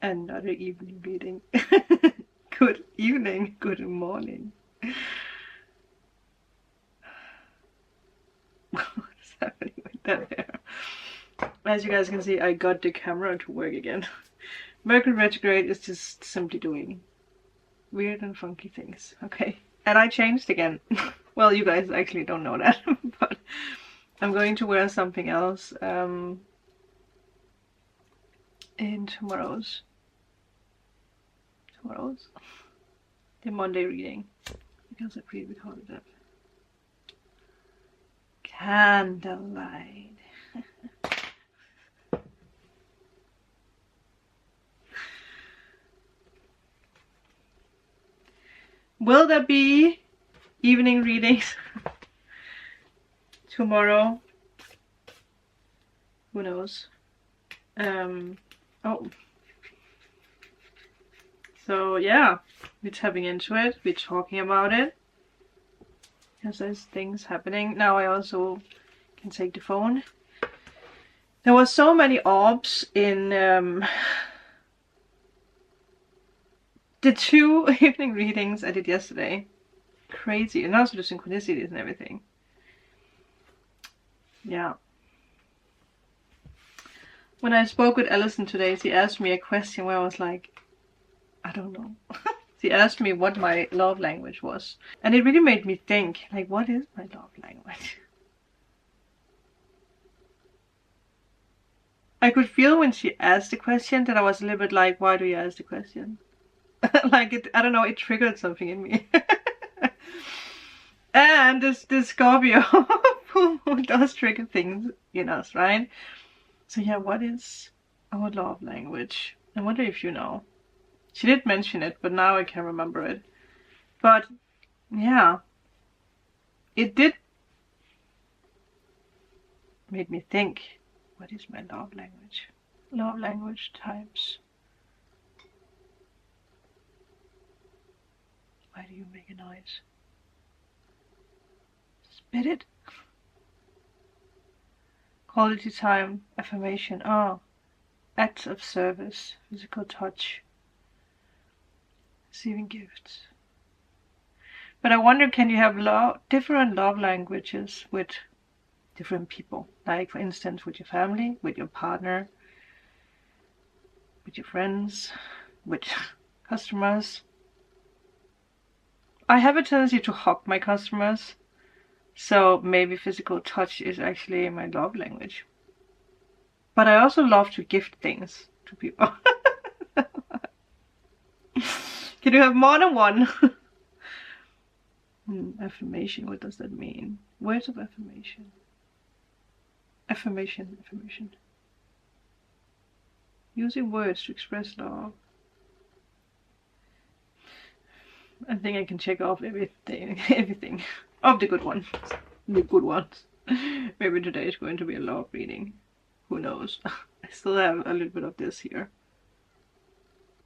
Another evening reading. Good evening, good morning. What's happening with that hair? As you guys can see, I got the camera to work again. Mercury retrograde is just simply doing weird and funky things. Okay. And I changed again. Well, you guys actually don't know that, but I'm going to wear something else in tomorrow's the Monday reading, because I pre-recorded that. Candlelight. Will there be evening readings tomorrow? Who knows? Oh. So yeah, we're tapping into it, we're talking about it. Because there's things happening. Now I also can take the phone. There was so many orbs in the 2 evening readings I did yesterday. Crazy. And also the synchronicities and everything. Yeah. When I spoke with Allison today, she asked me a question where I was like, I don't know. She asked me what my love language was. And it really made me think, like, what is my love language? I could feel when she asked the question that I was a little bit like, why do you ask the question? Like, it, I don't know, it triggered something in me. And this Scorpio who does trigger things in us, right? So yeah, what is our love language? I wonder if you know. She did mention it, but now I can't remember it. But yeah, it did make me think, what is my love language? Love language types. Why do you make a noise? Spit it. Quality time, affirmation. Oh, acts of service, physical touch, receiving gifts. But I wonder, can you have different love languages with different people? Like, for instance, with your family, with your partner, with your friends, with customers. I have a tendency to hug my customers, so maybe physical touch is actually my love language. But I also love to gift things to people. Can you have more than one? Affirmation, what does that mean? Words of affirmation. Affirmation. Using words to express love. I think I can check off everything of the good ones. The good ones. Maybe today is going to be a love reading. Who knows? I still have a little bit of this here.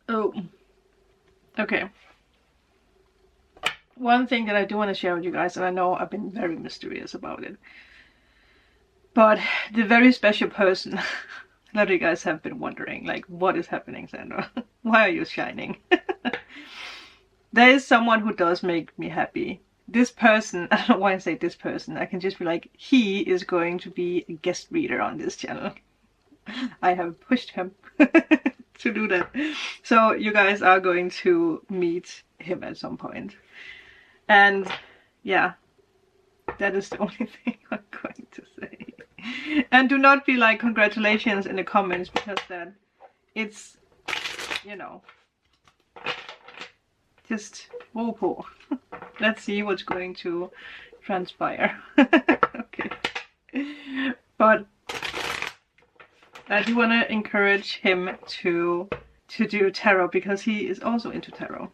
Oh. Okay. One thing that I do want to share with you guys, and I know I've been very mysterious about it, but the very special person, a lot of you guys have been wondering, like, what is happening, Sandra? Why are you shining? There is someone who does make me happy. This person, I don't know why I say this person, I can just be like, he is going to be a guest reader on this channel. I have pushed him to do that. So you guys are going to meet him at some point. And yeah, that is the only thing I'm going to say. And do not be like congratulations in the comments, because then it's, you know, just whoa. Let's see what's going to transpire. Okay. But I do want to encourage him to do tarot, because he is also into tarot.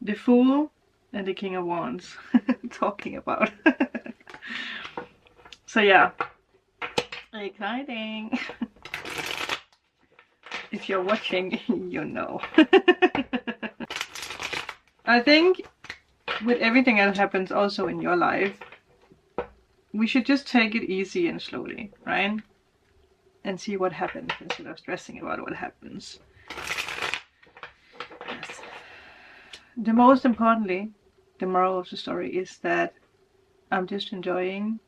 The Fool and the King of Wands talking about. So yeah, exciting. If you're watching, you know. I think with everything that happens also in your life, we should just take it easy and slowly, right? and see what happens instead of stressing about what happens. Yes. The most importantly, the moral of the story is that I'm just enjoying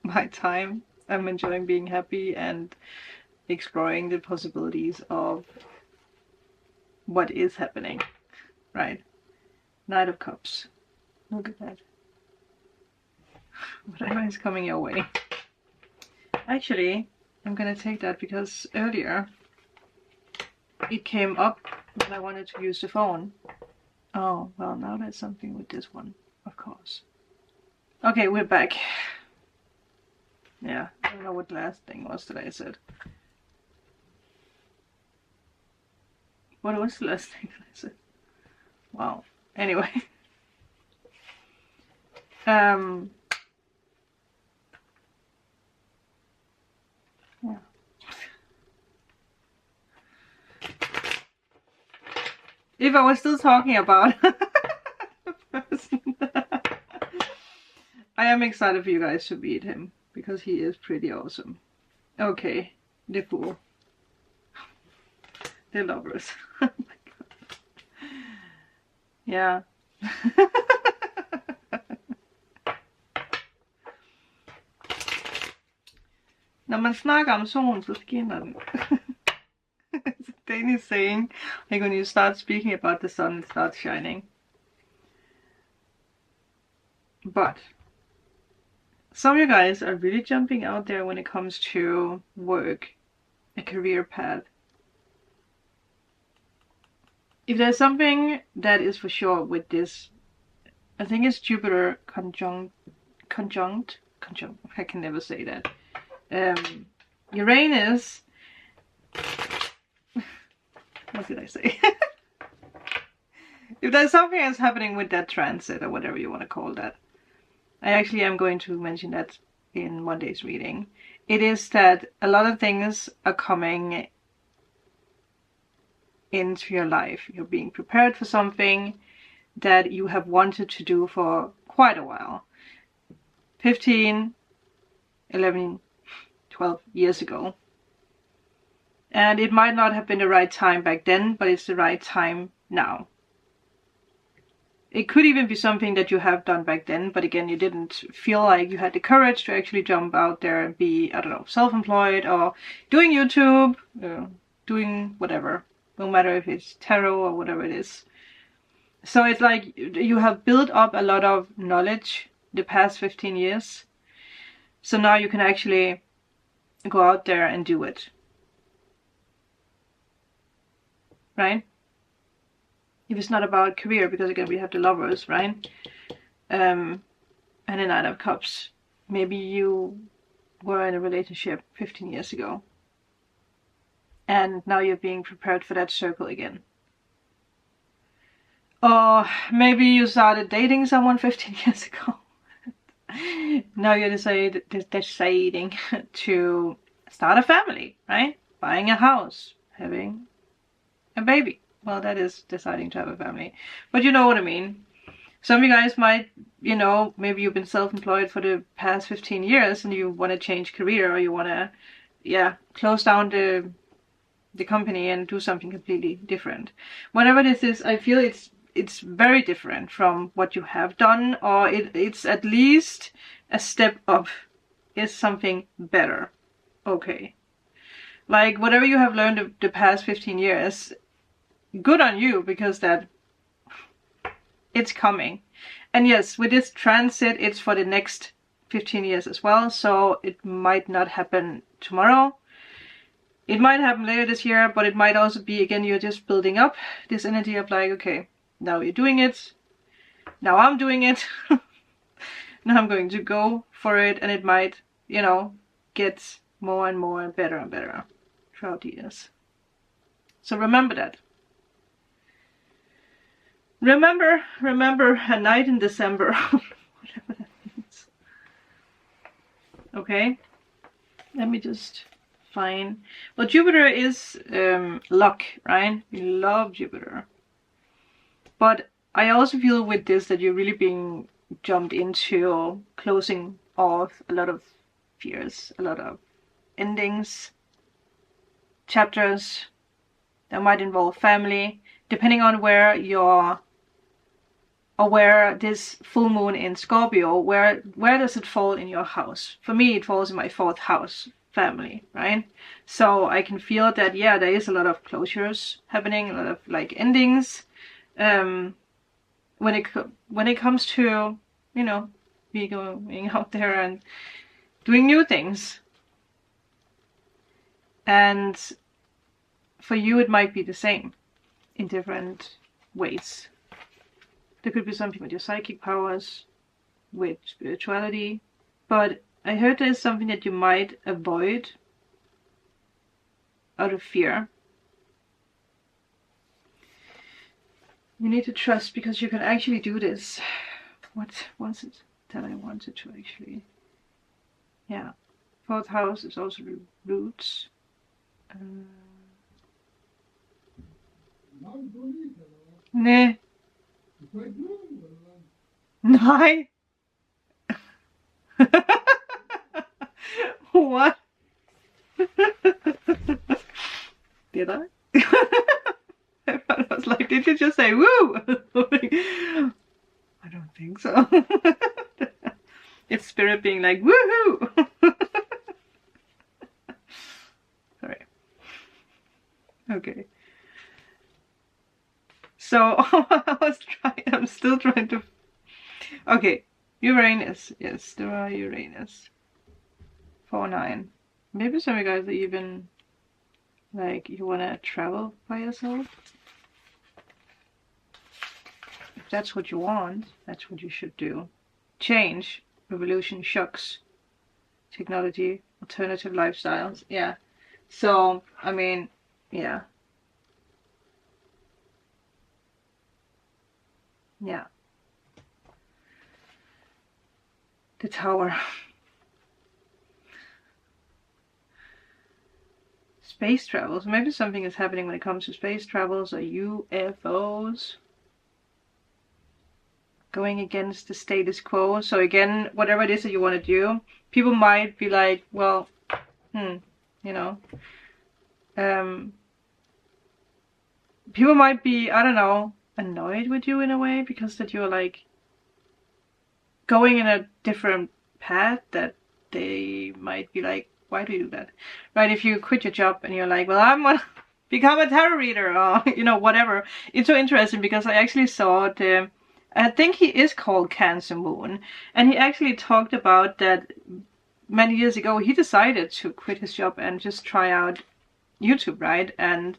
my time. I'm enjoying being happy and exploring the possibilities of what is happening, right? Knight of Cups. Look at that. Whatever is coming your way. Actually, I'm gonna take that because earlier it came up when I wanted to use the phone. Oh, well, now there's something with this one, of course. Okay, we're back. Yeah, I don't know what the last thing was that I said. What was the last thing that I said? Wow. Anyway. Yeah. If I was still talking about I am excited for you guys to meet him because he is pretty awesome. Okay, the Fool. The Lovers. Oh my god. Yeah. Når man snakker om solen, så skinner den. It's a Danish saying, like when you start speaking about the sun, it starts shining. But some of you guys are really jumping out there when it comes to work, a career path. If there's something that is for sure with this, I think it's Jupiter conjunct, I can never say that. Uranus, what did I say? If there's something that's happening with that transit or whatever you want to call that, I actually am going to mention that in Monday's reading. It is that a lot of things are coming into your life. You're being prepared for something that you have wanted to do for quite a while. 15, 11, 12 years ago. And it might not have been the right time back then, but it's the right time now. It could even be something that you have done back then, but again, you didn't feel like you had the courage to actually jump out there and be, I don't know, self-employed or doing YouTube, doing whatever, no matter if it's tarot or whatever it is. So it's like you have built up a lot of knowledge the past 15 years. So now you can actually go out there and do it. Right? If it's not about career, because again we have the Lovers, right? And the Knight of Cups. Maybe you were in a relationship 15 years ago. And now you're being prepared for that circle again. Or maybe you started dating someone 15 years ago. Now you're deciding to start a family, right? Buying a house, having a baby. Well, that is deciding to have a family. But you know what I mean. Some of you guys might, you know, maybe you've been self-employed for the past 15 years and you want to change career, or you want to, yeah, close down the company and do something completely different. Whatever this is, I feel it's very different from what you have done, or it's at least a step up. It's something better. Okay. Like whatever you have learned the past 15 years, good on you, because that it's coming. And yes, with this transit, it's for the next 15 years as well. So it might not happen tomorrow. It might happen later this year, but it might also be, again, you're just building up this energy of like, okay, now you're doing it. Now I'm doing it. Now I'm going to go for it. And it might, you know, get more and more and better throughout the years. So remember that. Remember a night in December. Whatever that means. Okay. Let me just find. Well, Jupiter is luck, right? We love Jupiter. But I also feel with this that you're really being jumped into closing of a lot of fears, a lot of endings, chapters that might involve family, depending on where you're, or where this full moon in Scorpio, where does it fall in your house? For me, it falls in my 4th house, family, right? So I can feel that, yeah, there is a lot of closures happening, a lot of like endings, when it comes to, you know, being out there and doing new things. And for you, it might be the same in different ways. There could be something with your psychic powers, with spirituality, but I heard there's something that you might avoid out of fear. You need to trust, because you can actually do this. What was it that I wanted to actually? Yeah, 4th house is also roots. Nee. Nej. What? Did I? I was like, did you just say woo? I don't think so. It's spirit being like woohoo. Sorry. Okay. So I'm still trying to. Okay, Uranus. Yes, there are Uranus. 4-9. Maybe some of you guys are even like, you wanna travel by yourself. If that's what you want, that's what you should do. Change, revolution, shocks, technology, alternative lifestyles. Yeah. So I mean, yeah. Yeah. The Tower. Space travels. Maybe something is happening when it comes to space travels or UFOs. Going against the status quo. So again, whatever it is that you want to do, people might be like, well, you know. People might be, I don't know, annoyed with you in a way, because that you're like going in a different path, that they might be like, why do you do that? Right? If you quit your job and you're like, well, I'm gonna become a tarot reader, or, you know, whatever. It's so interesting, because I actually saw I think he is called Cancer Moon, and he actually talked about that many years ago he decided to quit his job and just try out YouTube, right? And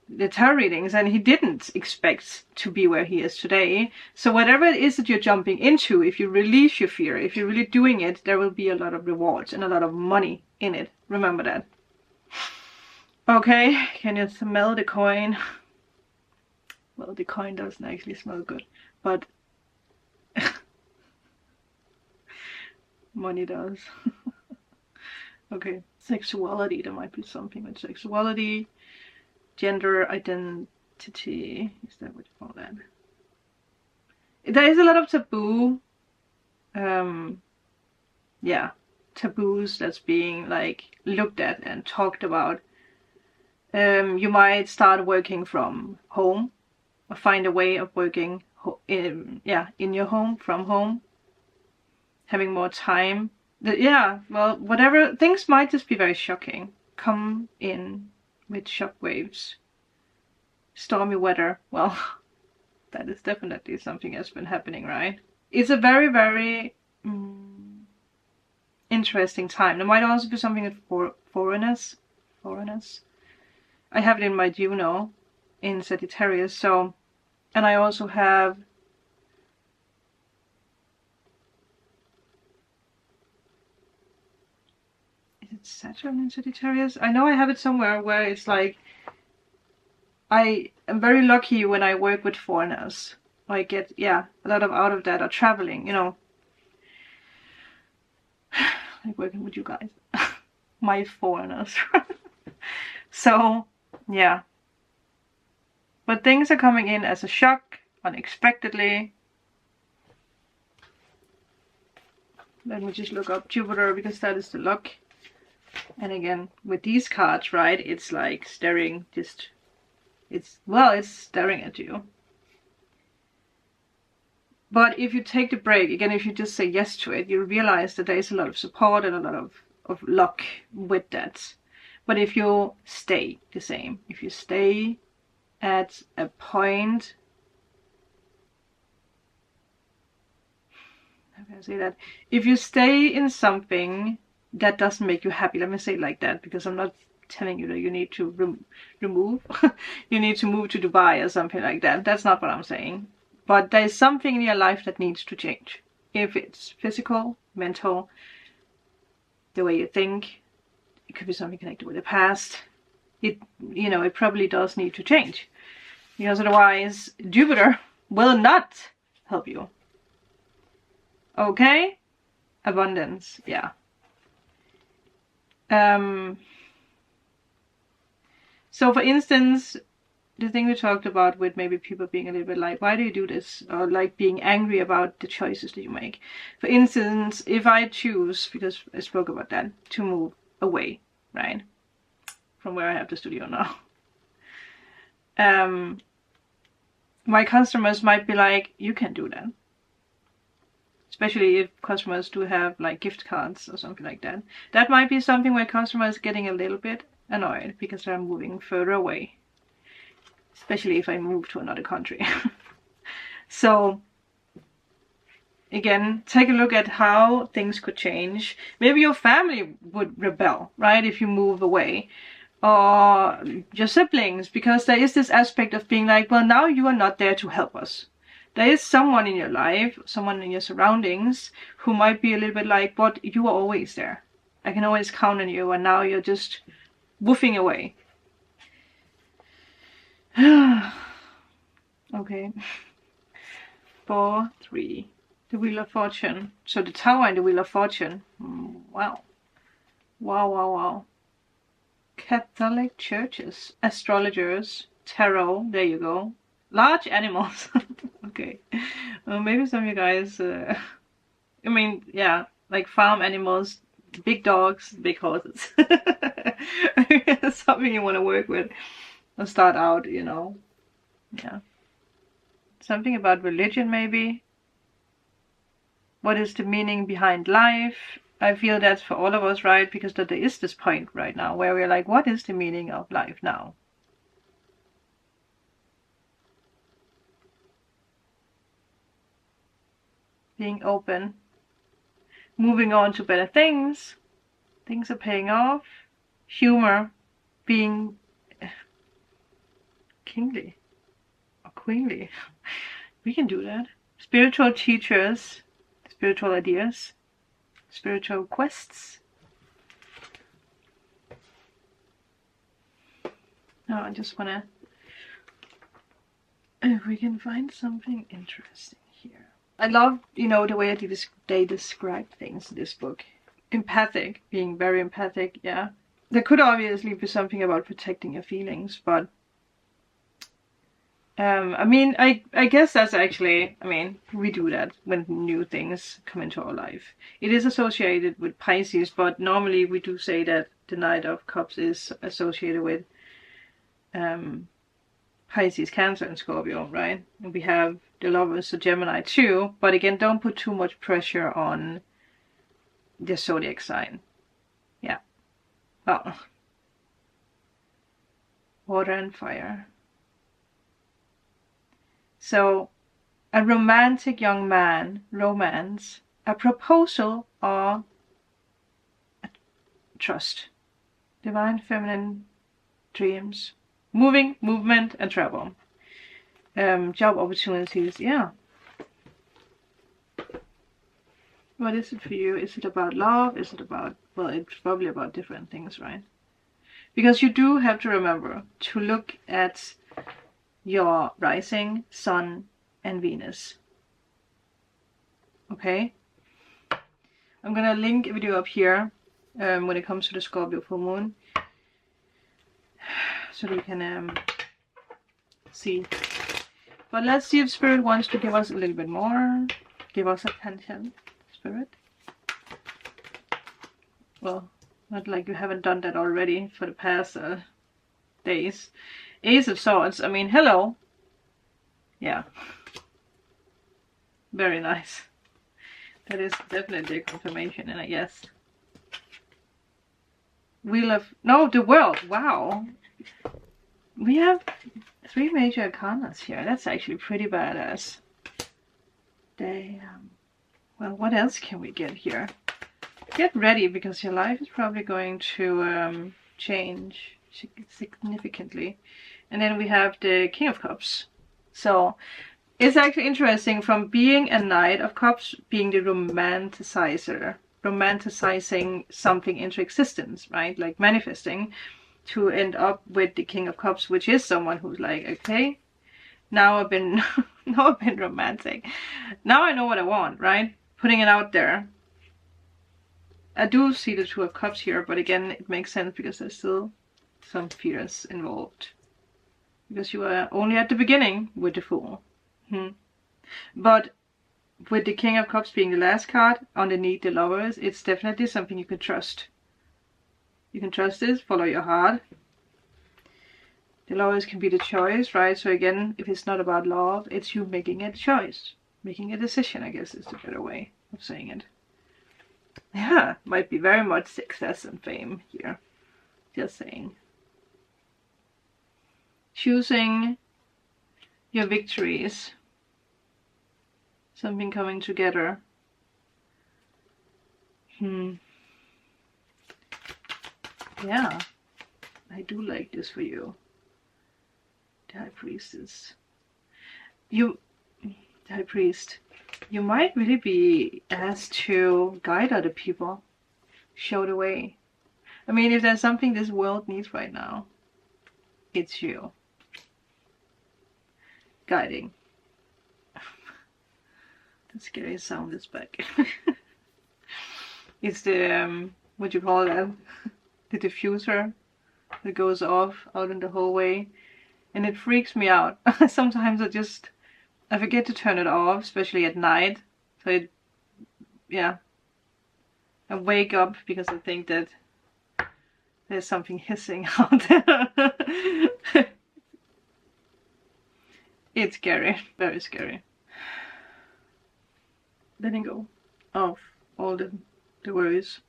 the tarot readings, and he didn't expect to be where he is today. So whatever it is that you're jumping into, if you release your fear, if you're really doing it, there will be a lot of rewards and a lot of money in it. Remember that. Okay, can you smell the coin? Well, the coin doesn't actually smell good, but money does. Okay, sexuality. There might be something with sexuality. Gender identity, is that what you call that? There is a lot of taboo, yeah, taboos that's being like looked at and talked about. You might start working from home, or find a way of working in your home, from home, having more time. Yeah, well, whatever, things might just be very shocking, come in with shockwaves. Stormy weather, well, that is definitely something that's been happening, right? It's a very, very interesting time. There might also be something with foreigners. I have it in my Juno in Sagittarius, so, and I also have Saturn in Sagittarius. I know I have it somewhere where it's like, I am very lucky when I work with foreigners. I get, yeah, a lot of out of that, or traveling, you know. Like working with you guys. My foreigners. So, yeah. But things are coming in as a shock, unexpectedly. Let me just look up Jupiter, because that is the luck. And again, with these cards, right, it's like staring, it's staring at you. But if you take the break, again, if you just say yes to it, you realize that there is a lot of support and a lot of luck with that. But if you stay the same, if you stay at a point, how can I say that? If you stay in something that doesn't make you happy, let me say it like that, because I'm not telling you that you need to remove, you need to move to Dubai or something like that. That's not what I'm saying. But there is something in your life that needs to change. If it's physical, mental, the way you think, it could be something connected with the past. It probably does need to change, because otherwise Jupiter will not help you. Okay? Abundance, yeah. So for instance, the thing we talked about with maybe people being a little bit like, why do you do this? Or like being angry about the choices that you make. For instance, if I choose, because I spoke about that, to move away, right, from where I have the studio now, my customers might be like, you can't do that. Especially if customers do have like gift cards or something like that. That might be something where customers are getting a little bit annoyed because they're moving further away. Especially if I move to another country. So again, take a look at how things could change. Maybe your family would rebel, right, if you move away. Or your siblings, because there is this aspect of being like, well, now you are not there to help us. There is someone in your life, someone in your surroundings, who might be a little bit like, but you are always there. I can always count on you, and now you're just woofing away. Okay. 4, 3. The Wheel of Fortune. So the Tower and the Wheel of Fortune. Wow. Wow, wow, wow. Catholic churches, astrologers, tarot, there you go. Large animals. Okay. Well, maybe some of you guys, I mean, yeah, like farm animals, big dogs, big horses. Something you want to work with or start out, Yeah. Something about religion, maybe. What is the meaning behind life? I feel that's for all of us, right? Because there is this point right now where we're like, what is the meaning of life now? Being open. Moving on to better things. Things are paying off. Humor. Being kingly. Or queenly. We can do that. Spiritual teachers. Spiritual ideas. Spiritual quests. Now I just wanna, if we can find something interesting here. I love, the way they describe things in this book. Empathic, being very empathic, yeah. There could obviously be something about protecting your feelings, but I mean, I guess that's actually, we do that when new things come into our life. It is associated with Pisces, but normally we do say that the Knight of Cups is associated with Pisces, Cancer, and Scorpio, right? And we have the Lovers, so Gemini too, but again, don't put too much pressure on the zodiac sign. Yeah. Well, water and fire. So, a romantic young man, romance, a proposal, or a trust. Divine feminine dreams. Movement, and travel. Job opportunities, yeah. What is it for you? Is it about love? Is it about, well, it's probably about different things, right? Because you do have to remember to look at your rising, sun, and Venus. Okay? I'm gonna link a video up here when it comes to the Scorpio full moon, so that you can see. But let's see if Spirit wants to give us a little bit more. Give us attention, Spirit. Well, not like you haven't done that already for the past days. Ace of Swords, I mean, hello. Yeah. Very nice. That is definitely a confirmation, and I guess. Wheel of... No, the World. Wow. We have 3 major arcanas here. That's actually pretty badass. Damn. Well, what else can we get here? Get ready, because your life is probably going to change significantly. And then we have the King of Cups. So it's actually interesting, from being a Knight of Cups, being the romanticizer, romanticizing something into existence, right? Like manifesting, to end up with the King of Cups, which is someone who's like, okay, now I've been now I've been romantic. Now I know what I want, right? Putting it out there. I do see the Two of Cups here, but again, it makes sense because there's still some fears involved. Because you are only at the beginning with the Fool. But with the King of Cups being the last card, underneath the Lovers, it's definitely something you can trust. You can trust this, follow your heart. The Lovers can be the choice, right? So again, if it's not about love, it's you making a choice. Making a decision, I guess, is the better way of saying it. Yeah, might be very much success and fame here. Just saying. Choosing your victories. Something coming together. Yeah, I do like this for you. The High Priestess. The High Priest. You might really be asked to guide other people. Show the way. I mean, if there's something this world needs right now, it's you. Guiding. The scary sound is back. It's the, what you call that? The diffuser that goes off out in the hallway. And it freaks me out. Sometimes I forget to turn it off, especially at night. So yeah. I wake up because I think that there's something hissing out there. It's scary, very scary. Letting go of all the worries.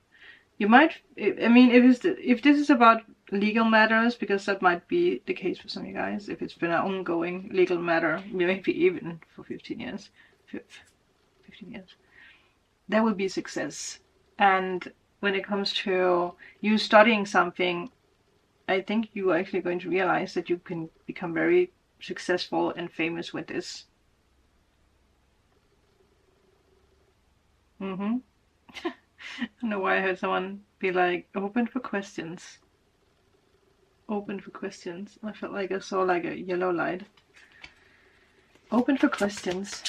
You might, I mean, if this is about legal matters, because that might be the case for some of you guys, if it's been an ongoing legal matter, maybe even for 15 years, 15 years, that would be success. And when it comes to you studying something, I think you are actually going to realize that you can become very successful and famous with this. I don't know why I heard someone be like, open for questions. Open for questions. I felt like I saw like a yellow light. Open for questions.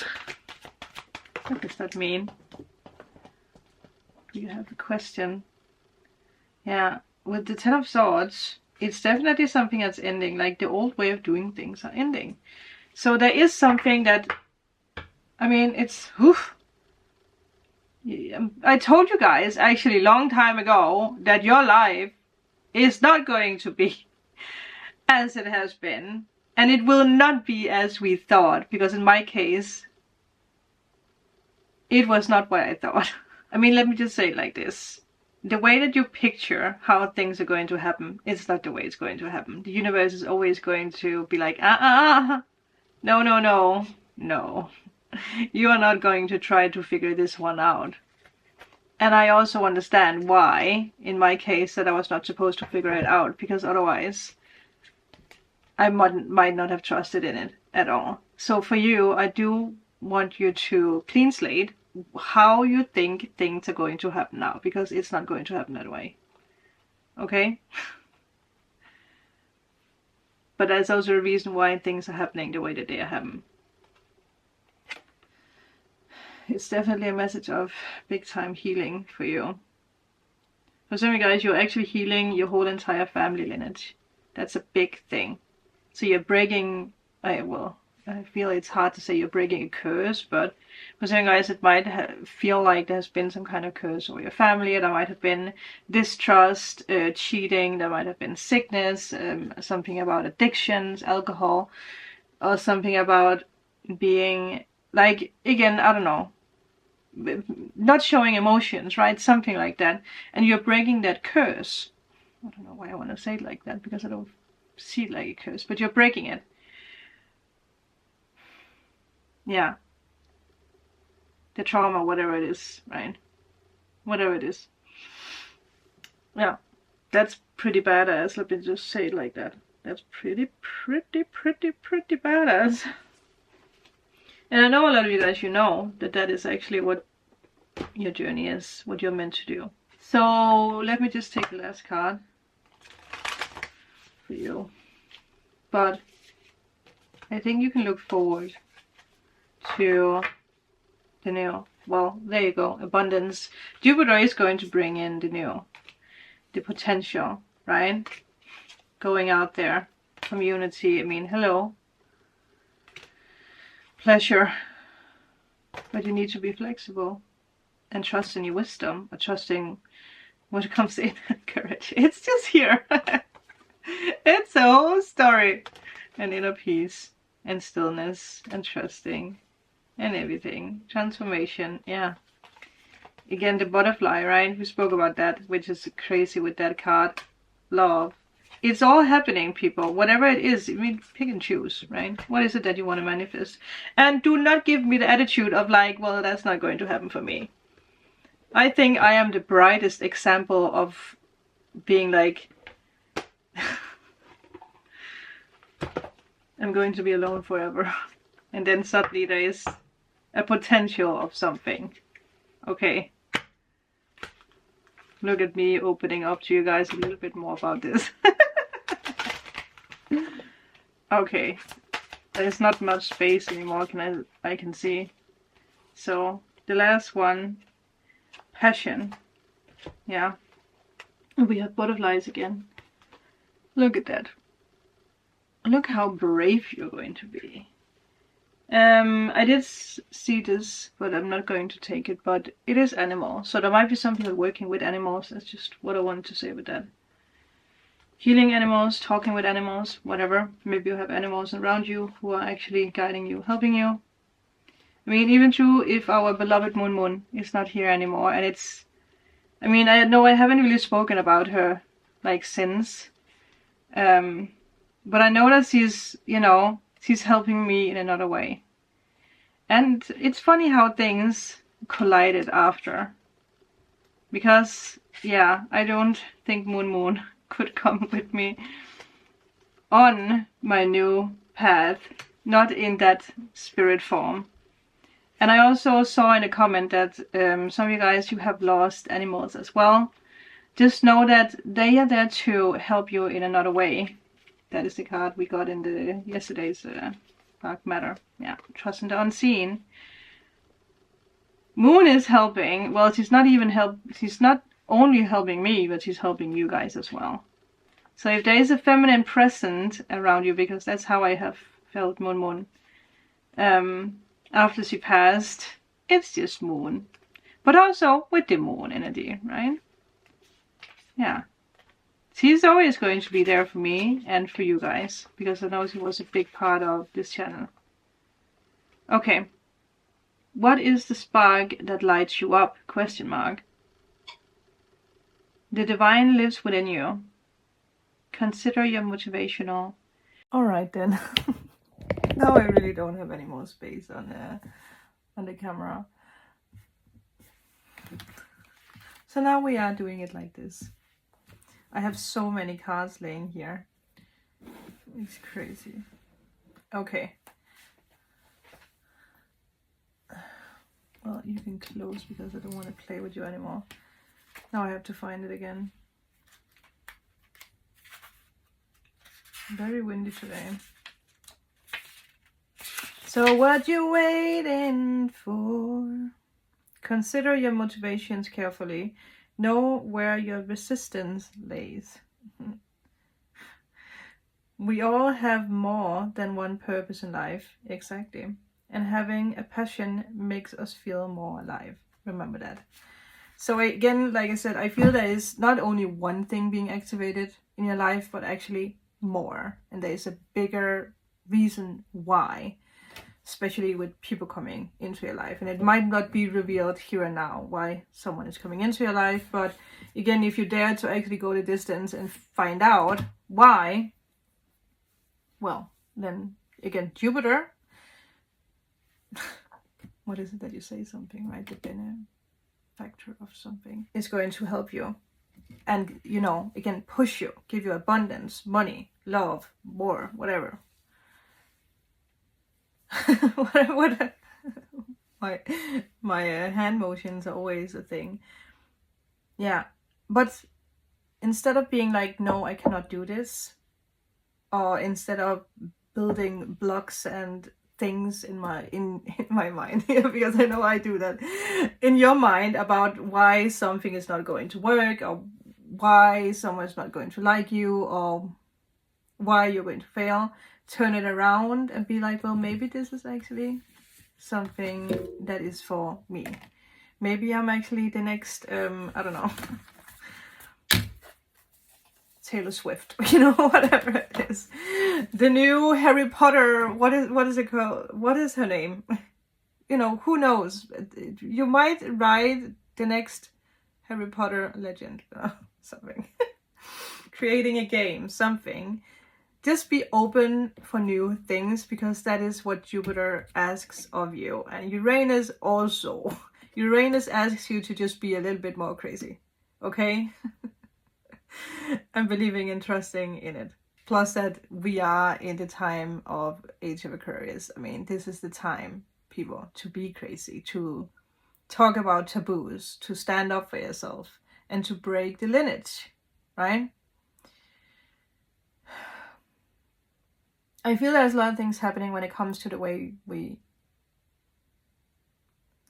What does that mean? Do you have a question? Yeah, with the Ten of Swords, it's definitely something that's ending. Like the old way of doing things are ending. So there is something that, I mean, it's, oof. I told you guys actually a long time ago that your life is not going to be as it has been, and it will not be as we thought, because in my case it was not what I thought. I mean, let me just say it like this. The way that you picture how things are going to happen, it's not the way it's going to happen. The universe is always going to be like, no. You are not going to try to figure this one out. And I also understand why, in my case, that I was not supposed to figure it out, because otherwise I might not have trusted in it at all. So for you, I do want you to clean slate how you think things are going to happen now, because it's not going to happen that way. Okay? But that's also a reason why things are happening the way that they are happening. It's definitely a message of big time healing for you. For some of you guys, you're actually healing your whole entire family lineage. That's a big thing. So you're breaking, well, I feel it's hard to say you're breaking a curse, but for some guys it might feel like there's been some kind of curse over your family. There might have been distrust, cheating, there might have been sickness, something about addictions, alcohol, or something about being, like, again, I don't know, not showing emotions, right? Something like that. And you're breaking that curse. I don't know why I want to say it like that, because I don't see it like a curse, but you're breaking it. Yeah. The trauma, whatever it is, right? Whatever it is. Yeah. That's pretty badass. Let me just say it like that. That's pretty badass. And I know a lot of you guys, you know that that is actually what your journey is, what you're meant to do. So let me just take the last card for you. But I think you can look forward to the new. Well, there you go. Abundance. Jupiter is going to bring in the new. The potential, right? Going out there. Community. I mean, hello. Pleasure. But you need to be flexible. And trust in your wisdom. Or trusting what comes in. Courage. It's just here. It's a whole story. And inner peace. And stillness. And trusting. And everything. Transformation. Yeah. Again, the butterfly, right? We spoke about that, which is crazy with that card. Love. It's all happening, people. Whatever it is, I mean, pick and choose, right? What is it that you want to manifest? And do not give me the attitude of like, well, that's not going to happen for me. I think I am the brightest example of being like, I'm going to be alone forever. And then suddenly there is a potential of something. Okay. Look at me opening up to you guys a little bit more about this. Okay. There's not much space anymore, I can see. So the last one, passion. Yeah. We have butterflies again. Look at that. Look how brave you're going to be. I did see this, but I'm not going to take it, but it is animal. So there might be something with working with animals. That's just what I wanted to say with that. Healing animals, talking with animals, whatever. Maybe you have animals around you who are actually guiding you, helping you. I mean, even true if our beloved Moon is not here anymore, and it's, I mean, I know I haven't really spoken about her, like, since. But I know that she's, you know, she's helping me in another way. And it's funny how things collided after. Because, yeah, I don't think Moon could come with me on my new path. Not in that spirit form. And I also saw in a comment that some of you guys, you have lost animals as well. Just know that they are there to help you in another way. That is the card we got in the yesterday's Dark Matter. Yeah, trust in the unseen. Moon is helping. Well, she's not only helping me, but she's helping you guys as well. So if there is a feminine present around you, because that's how I have felt Moon. After she passed, it's just Moon. But also with the Moon energy, right? Yeah. She's always going to be there for me and for you guys, because I know she was a big part of this channel. Okay. What is the spark that lights you up? Question mark. The divine lives within you. Consider your motivational. Alright then. Now I really don't have any more space on the camera. So now we are doing it like this. I have so many cards laying here. It's crazy. Okay. Well, you can close because I don't want to play with you anymore. Now I have to find it again. Very windy today. So what you waiting for? Consider your motivations carefully. Know where your resistance lays. We all have more than one purpose in life, exactly. And having a passion makes us feel more alive. Remember that. So again, like I said, I feel there is not only one thing being activated in your life, but actually more. And there is a bigger reason why, especially with people coming into your life. And it might not be revealed here and now why someone is coming into your life. But again, if you dare to actually go the distance and find out why, well, then again, Jupiter, what is it that you say something, right? The benefactor of something is going to help you. And, you know, again, push you, give you abundance, money, love, war, whatever. what my hand motions are always a thing. Yeah, but instead of being like, no, I cannot do this, or instead of building blocks and things in my mind, because I know I do that, in your mind about why something is not going to work, or why someone's not going to like you, or why you're going to fail, turn it around and be like, well, maybe this is actually something that is for me. Maybe I'm actually the next, I don't know, Taylor Swift, you know, whatever it is. The new Harry Potter, what is it called? What is her name? You know, who knows? You might write the next Harry Potter legend, something. Creating a game, something. Just be open for new things, because that is what Jupiter asks of you. And Uranus also. Uranus asks you to just be a little bit more crazy. Okay? And believing and trusting in it. Plus that we are in the time of Age of Aquarius. I mean, this is the time, people, to be crazy, to talk about taboos, to stand up for yourself, and to break the lineage, right? I feel there's a lot of things happening when it comes to the way we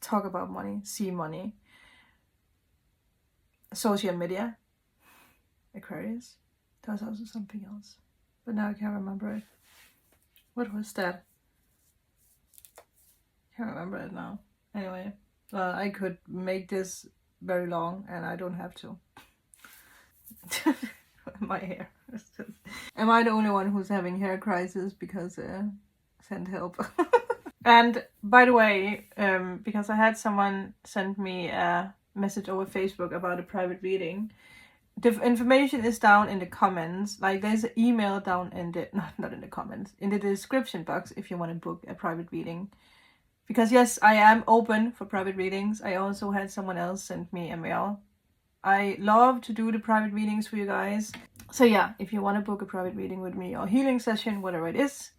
talk about money, see money. Social media, Aquarius. There was also something else, but now I can't remember it. What was that? Can't remember it now. Anyway, I could make this very long, and I don't have to. My hair. Am I the only one who's having hair crisis? Because send help. And by the way, because I had someone send me a message over Facebook about a private reading. The information is down in the comments. Like, there's an email down in the, not in the comments, in the description box if you want to book a private reading. Because yes, I am open for private readings. I also had someone else send me a mail. I love to do the private readings for you guys. So yeah, if you want to book a private reading with me or healing session, whatever it is,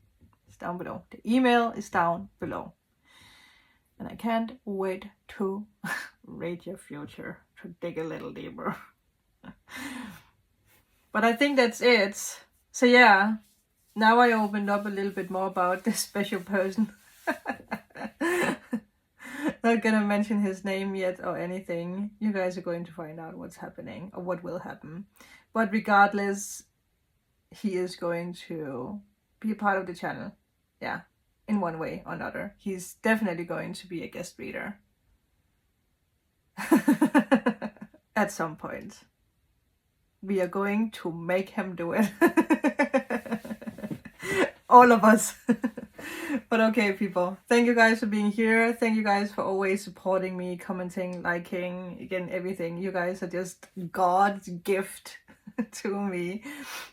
it's down below. The email is down below. And I can't wait to read your future, to dig a little deeper. But I think that's it. So yeah, now I opened up a little bit more about this special person. Not gonna mention his name yet or anything. You guys are going to find out what's happening or what will happen. But regardless, he is going to be a part of the channel. Yeah, in one way or another. He's definitely going to be a guest reader. At some point. We are going to make him do it. All of us. But okay, people, thank you guys for being here. Thank you guys for always supporting me, commenting, liking, again, everything. You guys are just God's gift to me.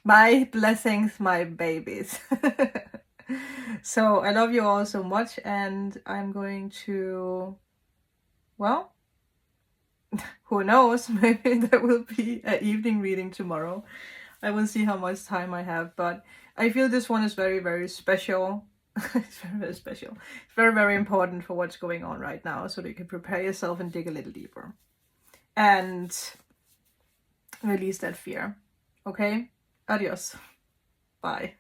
My blessings, my babies. So I love you all so much, and I'm going to, well, who knows, maybe there will be an evening reading tomorrow. I will see how much time I have, but I feel this one is very, very special. It's very, very special. It's very, very important for what's going on right now, so that you can prepare yourself and dig a little deeper. And release that fear. Okay? Adios. Bye.